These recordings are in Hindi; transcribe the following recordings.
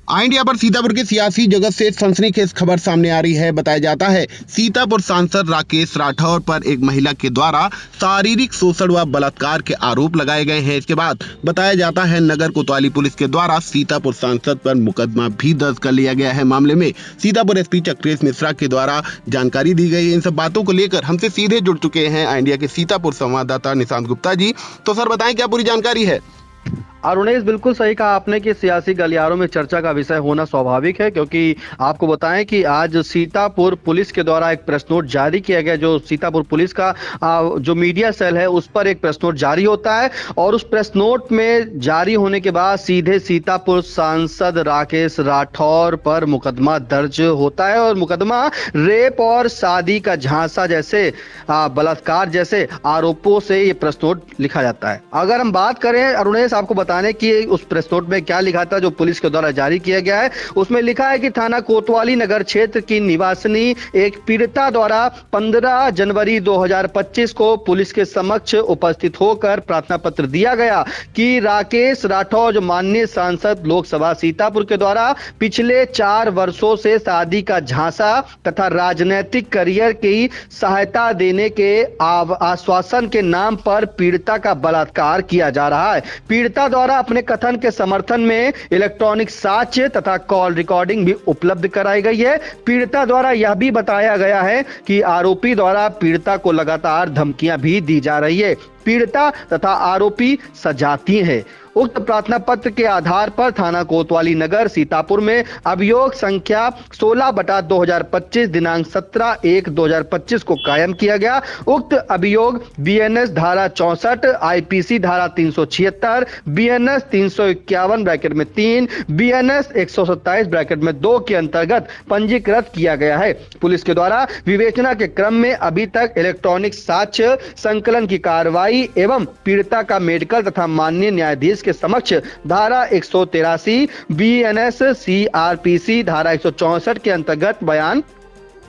इंडिया पर सीतापुर के सियासी जगत से सनसनीखेज खबर सामने आ रही है। बताया जाता है सीतापुर सांसद राकेश राठौर पर एक महिला के द्वारा शारीरिक शोषण व बलात्कार के आरोप लगाए गए हैं। इसके बाद बताया जाता है नगर कोतवाली पुलिस के द्वारा सीतापुर सांसद पर मुकदमा भी दर्ज कर लिया गया है। मामले में सीतापुर एसपी चक्रेश मिश्रा के द्वारा जानकारी दी गई है। इन सब बातों को लेकर हमसे सीधे जुड़ चुके हैं इंडिया के सीतापुर संवाददाता निशांत गुप्ता जी। तो सर बताएं क्या पूरी जानकारी है। अरुणेश, बिल्कुल सही कहा आपने कि सियासी गलियारों में चर्चा का विषय होना स्वाभाविक है, क्योंकि आपको बताएं कि आज सीतापुर पुलिस के द्वारा एक प्रेस नोट जारी किया गया। जो सीतापुर पुलिस का जो मीडिया सेल है उस पर एक प्रेस नोट जारी होता है और उस प्रेस नोट में जारी होने के बाद सीधे सीतापुर सांसद राकेश राठौर पर मुकदमा दर्ज होता है और मुकदमा रेप और शादी का झांसा जैसे बलात्कार जैसे आरोपों से ये प्रेस नोट लिखा जाता है। अगर हम बात करें अरुणेश, आपको बताने की उस प्रेस नोट में क्या लिखा था जो पुलिस के द्वारा जारी किया गया है, उसमें लिखा है कि थाना कोतवाली नगर क्षेत्र की निवासिनी एक पीड़िता द्वारा 15 जनवरी 2025 को पुलिस के समक्ष उपस्थित होकर प्रार्थना पत्र दिया गया कि राकेश राठौर जो माननीय सांसद लोकसभा सीतापुर के द्वारा पिछले 4 वर्षों से शादी का झांसा तथा राजनीतिक करियर की सहायता देने के आश्वासन के नाम पर पीड़िता का बलात्कार किया जा रहा है। पीड़िता द्वारा अपने कथन के समर्थन में इलेक्ट्रॉनिक साक्ष्य तथा कॉल रिकॉर्डिंग भी उपलब्ध कराई गई है। पीड़िता द्वारा यह भी बताया गया है कि आरोपी द्वारा पीड़िता को लगातार धमकियां भी दी जा रही है। पीड़िता तथा आरोपी सजाती हैं। उक्त प्रार्थना पत्र के आधार पर थाना कोतवाली नगर सीतापुर में अभियोग संख्या 16/2025 दिनांक 17/1/2025 को कायम किया गया। उक्त अभियोग बीएनएस धारा 64, आईपीसी धारा 376, बीएनएस 351 ब्रैकेट में 3, बीएनएस 127 ब्रैकेट में 2 के अंतर्गत पंजीकृत किया गया है। पुलिस के द्वारा विवेचना के क्रम में अभी तक इलेक्ट्रॉनिक साक्ष्य संकलन की कार्रवाई एवं पीड़िता का मेडिकल तथा माननीय न्यायाधीश के समक्ष धारा 183 बीएनएस सीआरपीसी धारा 164 के अंतर्गत बयान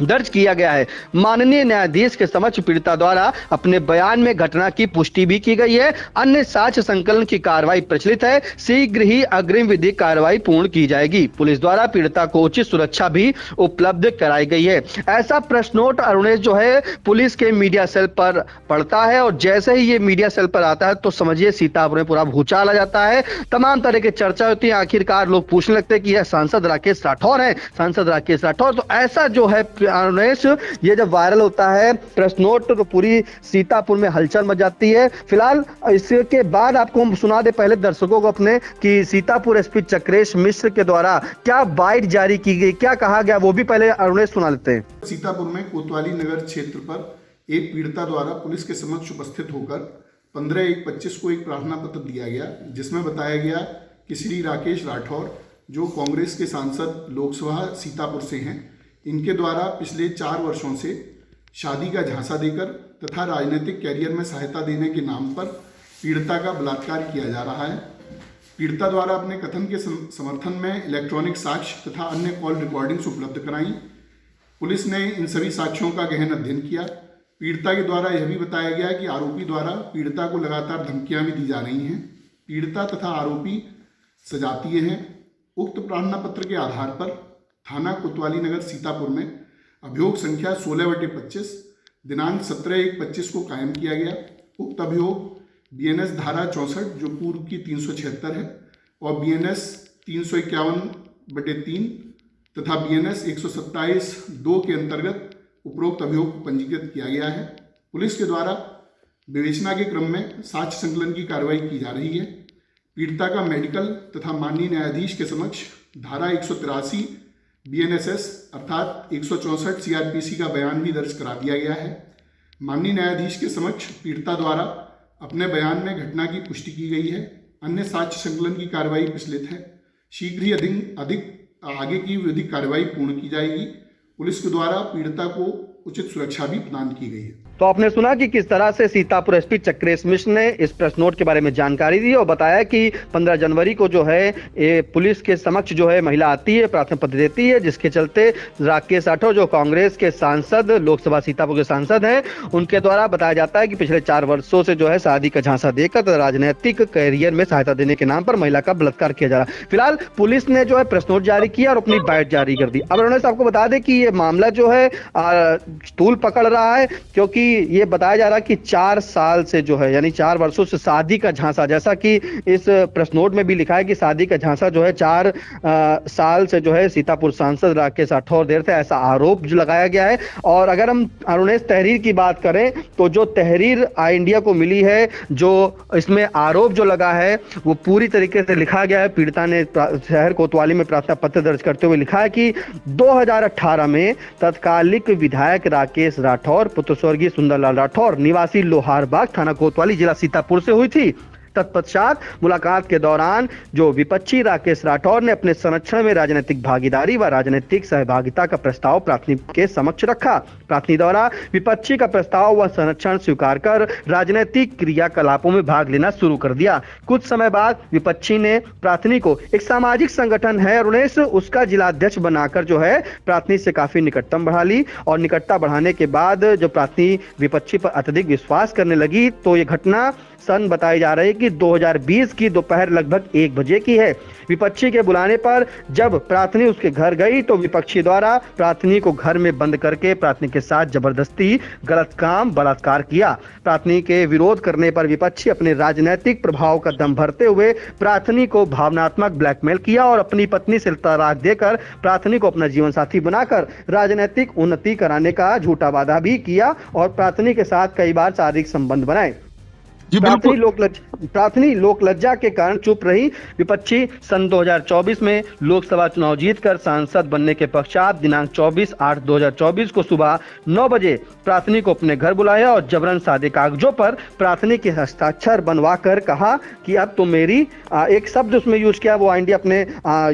दर्ज किया गया है। माननीय न्यायाधीश के समक्ष पीड़िता द्वारा अपने बयान में घटना की पुष्टि भी की गई है। अन्य साक्ष्य संकलन की कार्रवाई प्रचलित है। शीघ्र ही अग्रिम विधिक कार्रवाई पूर्ण की जाएगी। पुलिस द्वारा पीड़िता को उचित सुरक्षा भी उपलब्ध कराई गई है। ऐसा प्रेस नोट अरुणेश जो है पुलिस के मीडिया सेल पर पड़ता है और जैसे ही ये मीडिया सेल पर आता है तो समझिए सीतापुर में पूरा भूचाल आ जाता है। तमाम तरह की चर्चा होती है। आखिरकार लोग पूछने लगते हैं कि यह सांसद राकेश राठौर है, सांसद राकेश राठौर। तो ऐसा जो है अरुणेश, ये जब वायरल होता है प्रेस नोट तो पूरी सीतापुर में हलचल मच जाती है। फिलहाल इसके बाद आपको हम सुना दे पहले दर्शकों को अपने कि सीतापुर एसपी चक्रेश मिश्र के द्वारा क्या बाइट जारी की गई, क्या कहा गया, वो भी पहले अरुणेश सुना लेते हैं। सीतापुर में कोतवाली नगर क्षेत्र पर एक पीड़िता द्वारा पुलिस के समक्ष उपस्थित होकर 15/1/25 को एक प्रार्थना पत्र दिया गया, जिसमें बताया गया कि श्री राकेश राठौर जो कांग्रेस के सांसद लोकसभा सीतापुर से हैं, इनके द्वारा पिछले 4 वर्षों से शादी का झांसा देकर तथा राजनीतिक कैरियर में सहायता देने के नाम पर पीड़िता का बलात्कार किया जा रहा है। पीड़िता द्वारा अपने कथन के समर्थन में इलेक्ट्रॉनिक साक्ष्य तथा अन्य कॉल रिकॉर्डिंग्स उपलब्ध कराई। पुलिस ने इन सभी साक्ष्यों का गहन अध्ययन किया। पीड़िता के द्वारा यह भी बताया गया कि आरोपी द्वारा पीड़िता को लगातार धमकियां भी दी जा रही हैं। पीड़िता तथा आरोपी सजातीय हैं। उक्त प्रार्थना पत्र के आधार पर थाना कोतवाली नगर सीतापुर में अभियोग संख्या 16/25 दिनांक 17/1/25 को कायम किया गया। उक्त अभियोग बीएनएस धारा 64 जो पूर्व की 376 है और बीएनएस 351/3 तथा बीएनएस 127(2) के अंतर्गत उपरोक्त अभियोग को पंजीकृत किया गया है। पुलिस के द्वारा विवेचना के क्रम में साक्ष्य संकलन की कार्रवाई की जा रही है। पीड़िता का मेडिकल तथा माननीय न्यायाधीश के समक्ष धारा 183 बीएनएसएस अर्थात 164 सीआरपीसी का बयान भी दर्ज करा दिया गया है। माननीय न्यायाधीश के समक्ष पीड़िता द्वारा अपने बयान में घटना की पुष्टि की गई है। अन्य साक्ष्य संकलन की कार्रवाई प्रचलित है। शीघ्र ही अधिक आगे की विधिक कार्रवाई पूर्ण की जाएगी। पुलिस के द्वारा पीड़िता को उचित सुरक्षा भी प्रदान की गई है। तो आपने सुना कि किस तरह से सीतापुर एसपी चक्रेश मिश्र ने इस प्रेस नोट के बारे में जानकारी दी और बताया कि 15 जनवरी को जो है ये पुलिस के समक्ष जो है महिला आती है, प्रार्थना पत्र देती है, जिसके चलते राकेश राठौर जो कांग्रेस के सांसद, लोकसभा सीतापुर के सांसद हैं, उनके द्वारा बताया जाता है कि पिछले 4 वर्षों से जो है शादी का झांसा देकर राजनीतिक कैरियर में सहायता देने के नाम पर महिला का बलात्कार किया जा रहा है। फिलहाल पुलिस ने जो है प्रेस नोट जारी किया और अपनी बाइट जारी कर दी। अब रमेश आपको बता दें कि ये मामला जो है तूल पकड़ रहा है, क्योंकि ये बताया जा रहा है कि 4 साल से जो है यानी 4 वर्षों से शादी का झांसा, जैसा कि इस प्रेस नोट में भी लिखा है कि शादी का झांसा जो है 4 साल से जो है सीतापुर सांसद राकेश राठौर दे रहे थे, ऐसा आरोप जो लगाया गया है। और अगर हम अरुणेश तहरीर की बात करें तो जो तहरीर आई इंडिया को मिली है, जो इसमें आरोप जो लगा है वो पूरी तरीके से लिखा गया है। पीड़िता ने शहर कोतवाली में प्रार्थना पत्र दर्ज करते हुए लिखा है कि 2018 में तत्कालिक विधायक राकेश राठौर पुत्र स्वर्गीय सुंदरलाल राठौर निवासी लोहारबाग थाना कोतवाली जिला सीतापुर से हुई थी। तत्पश्चात मुलाकात के दौरान जो विपक्षी राकेश राठौर ने अपने संरक्षण में राजनीतिक भागीदारी व राजनीतिक सहभागिता का प्रस्ताव प्राथमिक के समक्ष रखा। प्राथमिक द्वारा विपक्षी का प्रस्ताव व संरक्षण स्वीकार कर राजनीतिक क्रियाकलापों में भाग लेना शुरू कर दिया। कुछ समय बाद विपक्षी ने प्राथमिक को एक सामाजिक संगठन है अरुणेश, उसका जिलाध्यक्ष बनाकर जो है प्राथमिक से काफी निकटतम बढ़ा ली और निकटता बढ़ाने के बाद जो प्राथमिक विपक्षी पर अत्यधिक विश्वास करने लगी, तो ये घटना सन बताई जा रही है कि 2020 की दोपहर लगभग 1 बजे की है। विपक्षी के बुलाने पर जब प्रार्थनी उसके घर गई तो विपक्षी द्वारा प्रार्थनी को घर में बंद करके प्रार्थनी के साथ जबरदस्ती गलत काम बलात्कार किया। प्रार्थनी के विरोध करने पर विपक्षी अपने राजनीतिक प्रभाव का दम भरते हुए प्रार्थनी को भावनात्मक ब्लैकमेल किया और अपनी पत्नी से तलाक देकर प्रार्थनी को अपना जीवन साथी बनाकर राजनीतिक उन्नति कराने का झूठा वादा भी किया और प्रार्थनी के साथ कई बार शारीरिक संबंध बनाए। प्रार्थनी लोकलज्जा के कारण चुप रही। विपक्षी सन 2024 में लोकसभा चुनाव जीतकर सांसद बनने के पश्चात दिनांक 24/8/2024 को सुबह 9 बजे प्रार्थनी को अपने घर बुलाया और जबरन सादे कागजों पर प्रार्थनी के हस्ताक्षर बनवाकर कहा कि अब तो मेरी एक शब्द उसमें यूज किया, वो इंडिया अपने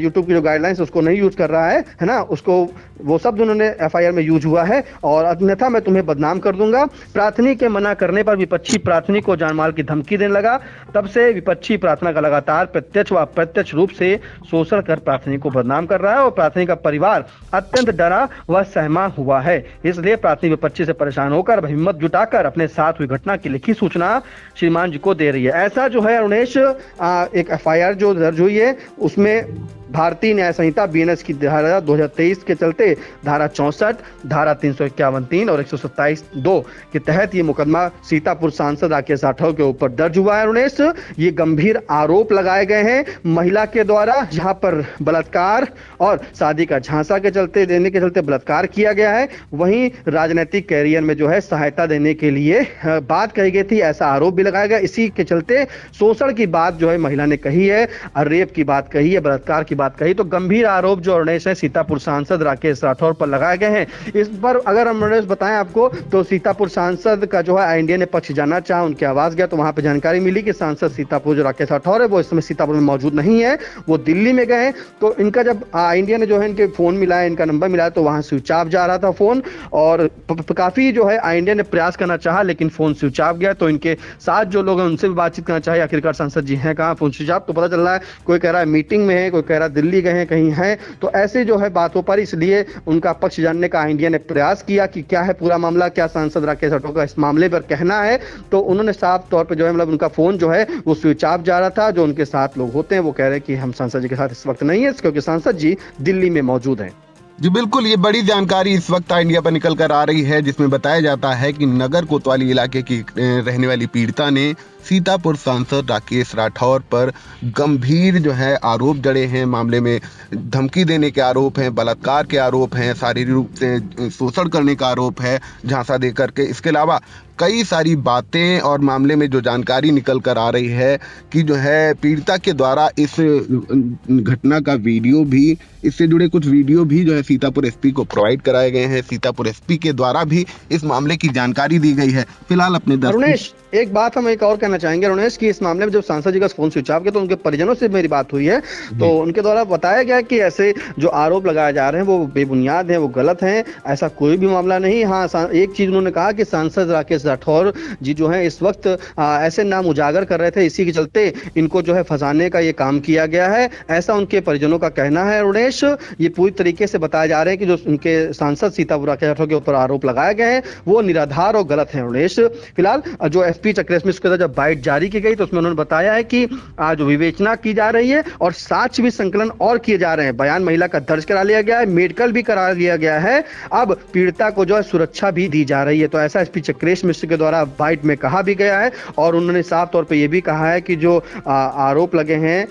यूट्यूब की जो गाइडलाइंस उसको नहीं यूज कर रहा है ना, उसको वो शब्द उन्होंने एफआईआर में यूज हुआ है और अन्यथा मैं तुम्हें बदनाम कर दूंगा। प्रार्थनी के मना करने पर विपक्षी प्रार्थनी को जानमाल की धमकी देने लगा। तब से विपक्षी प्रार्थना का लगातार प्रत्यक्ष व अप्रत्यक्ष रूप से शोषण कर प्रार्थनी को बदनाम कर रहा है और प्रार्थनी का परिवार अत्यंत डरा व सहमा हुआ है। इसलिए प्रार्थनी विपक्षी से परेशान होकर हिम्मत जुटाकर अपने साथ हुई घटना की लिखित सूचना श्रीमान जी को दे रही है। ऐसा जो है अरुणेश एक एफआईआर जो दर्ज हुई है उसमें भारतीय न्याय संहिता बीएनएस की धारा 2023 के चलते धारा 64, धारा 351(3) और 127(2) के तहत ये मुकदमा सीतापुर सांसद राकेश राठौर के ऊपर दर्ज हुआ है। अरुणेश, ये गंभीर आरोप लगाए गए हैं महिला के द्वारा, जहां पर बलात्कार और शादी का झांसा के चलते देने के चलते बलात्कार किया गया है। वहीं राजनीतिक कैरियर में जो है सहायता देने के लिए बात कही गई थी, ऐसा आरोप भी लगाया गया। इसी के चलते शोषण की बात जो है महिला ने कही है, रेप की बात कही है, बलात्कार की बात कही। तो गंभीर आरोप जो अरुणेश है सीतापुर सांसद राकेश राठौर पर लगाए गए हैं। इस पर अगर हम अरुणेश बताएं आपको तो सीतापुर सांसद का जो है इंडिया ने पक्ष जानना चाहा, उनके आवास गया तो वहां पे जानकारी मिली कि सांसद सीतापुर जो राकेश राठौर है वो इस समय सीतापुर में मौजूद नहीं है, वो दिल्ली में गए। तो इनका जब इंडिया ने जो है इनके फोन मिलाया, इनका नंबर मिलाया तो वहां स्विच ऑफ जा रहा था फोन और काफी जो है इंडिया ने प्रयास करना चाहा लेकिन फोन स्विच ऑफ गया। तो इनके साथ जो लोग हैं उनसे भी बातचीत करना चाहिए, आखिरकार सांसद जी हैं कहाँ, फोन स्विच ऑफ। तो पता चल रहा है कोई कह रहा है मीटिंग में है, कोई कह रहा है दिल्ली गए हैं, कहीं है। तो ऐसे जो है बातों पर इसलिए उनका पक्ष जानने का इंडिया ने प्रयास किया कि क्या है पूरा मामला, क्या सांसद राकेश राठौर का इस मामले पर कहना है। तो उन्होंने साफ तौर पर जो है मतलब उनका फोन जो है वो स्विच ऑफ जा रहा था। जो उनके साथ लोग होते हैं वो कह रहे हैं कि हम सांसद जी के साथ इस वक्त नहीं है क्योंकि सांसद जी दिल्ली में मौजूद हैं। जी बिल्कुल, ये बड़ी जानकारी इस वक्त इंडिया पर निकल कर आ रही है जिसमें बताया जाता है कि नगर कोतवाली इलाके की रहने वाली पीड़िता ने सीतापुर सांसद राकेश राठौर पर गंभीर जो है आरोप जड़े हैं। मामले में धमकी देने के आरोप हैं, बलात्कार के आरोप हैं, शारीरिक रूप से शोषण करने का आरोप है झांसा दे करके। इसके अलावा कई सारी बातें और मामले में जो जानकारी निकल कर आ रही है कि जो है पीड़िता के द्वारा इस घटना का वीडियो भी, इससे जुड़े कुछ वीडियो भी जो है सीतापुर एसपी को प्रोवाइड कराए गए हैं। सीतापुर एसपी के द्वारा भी इस मामले की जानकारी दी गई है। फिलहाल अपने अरुणेश, एक बात हम एक और कहना कहना चाहेंगे रमेश कि इस मामले में जब सांसद जी का फोन स्विच ऑफ किया तो उनके परिजनों से मेरी बात हुई है, तो उनके द्वारा बताया गया कि ऐसे जो आरोप लगाए जा रहे हैं वो बेबुनियाद हैं, वो गलत हैं, ऐसा कोई भी मामला नहीं। हाँ, एक चीज उन्होंने कहा कि सांसद राकेश राठौर जी जो है इस वक्त ऐसे नाम उजागर कर रहे थे, इसी के चलते इनको जो है फंसाने का ये काम किया गया है, ऐसा उनके परिजनों का कहना है। रुणेश, ये पूरी तरीके से बताया जा रहे हैं कि जो उनके सांसद सीतापुर राकेश राठौर के ऊपर आरोप लगाए गए हैं वो निराधार और गलत हैं। रुणेश, फिलहाल जो एसपी चक्रेश मिश्र के जब बाइट जारी की गई तो उसमें उन्होंने बताया है कि आज विवेचना की जा रही है और साक्ष्य भी संकलन और किए जा रहे हैं। बयान महिला का दर्ज करा लिया गया है, मेडिकल भी करा लिया गया है, अब पीड़िता को जो है सुरक्षा भी दी जा रही है। तो ऐसा एसपी चक्रेश मिश्र के द्वारा बाइट में कहा भी गया है और उन्होंने साफ तौर पर यह भी कहा है कि जो आरोप लगे हैं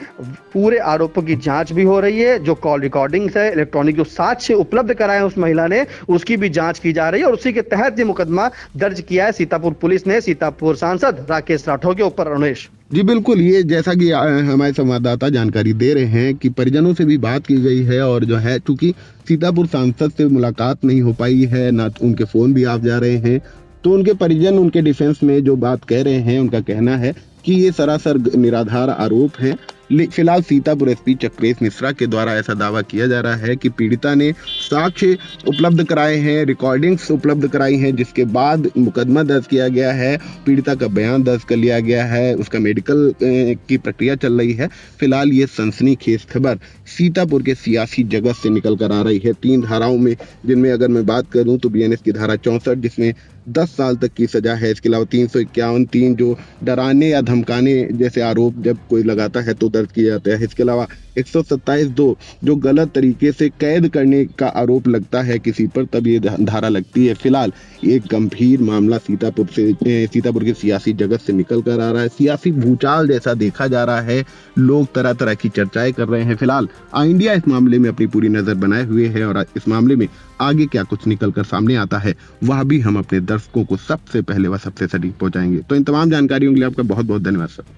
पूरे आरोपों की जांच भी हो रही है, जो कॉल रिकॉर्डिंग्स है, इलेक्ट्रॉनिक जो साक्ष्य उपलब्ध कराए उस महिला ने उसकी भी जांच की जा रही है और उसी के तहत ये मुकदमा दर्ज किया है सीतापुर पुलिस ने सीतापुर सांसद राकेश राठौर के ऊपर। रमेश जी बिल्कुल, ये जैसा कि हमारे संवाददाता जानकारी दे रहे हैं कि परिजनों से भी बात की गई है और जो है चूंकि सीतापुर सांसद से मुलाकात नहीं हो पाई है, ना उनके फोन भी ऑफ जा रहे हैं, तो उनके परिजन उनके डिफेंस में जो बात कह रहे हैं उनका कहना है कि ये सरासर निराधार आरोप है। फिलहाल सीतापुर एसपी चक्रेश मिश्रा के द्वारा ऐसा दावा किया जा रहा है कि पीड़िता ने साक्ष्य उपलब्ध कराए हैं, रिकॉर्डिंग्स उपलब्ध कराई हैं, जिसके बाद मुकदमा दर्ज किया गया है, पीड़िता का बयान दर्ज कर लिया गया है, उसका मेडिकल की प्रक्रिया चल रही है। फिलहाल ये सनसनीखेज खबर सीतापुर के सियासी जगत से निकल कर आ रही है 3 धाराओं में, जिनमें अगर मैं बात करूं तो बीएनएस की धारा 64 जिसमें 10 साल तक की सजा है, इसके अलावा 351(3) जो डराने या धमकाने जैसे आरोप जब कोई लगाता है तो दर्ज किया जाता है, इसके अलावा 127(2) जो गलत तरीके से कैद करने का आरोप लगता है किसी पर तब ये धारा लगती है। फिलहाल एक गंभीर मामला सीतापुर के सियासी जगत से निकल कर आ रहा है, सियासी भूचाल जैसा देखा जा रहा है, लोग तरह तरह की चर्चाएं कर रहे हैं। फिलहाल इंडिया इस मामले में अपनी पूरी नजर बनाए हुए है और इस मामले में आगे क्या कुछ निकल कर सामने आता है वह भी हम अपने दर्शकों को सबसे पहले व सबसे सटीक पहुंचाएंगे। तो इन तमाम जानकारियों के लिए आपका बहुत बहुत धन्यवाद सर।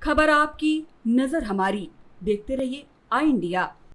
खबर आपकी, नजर हमारी। देखते रहिए आई इंडिया।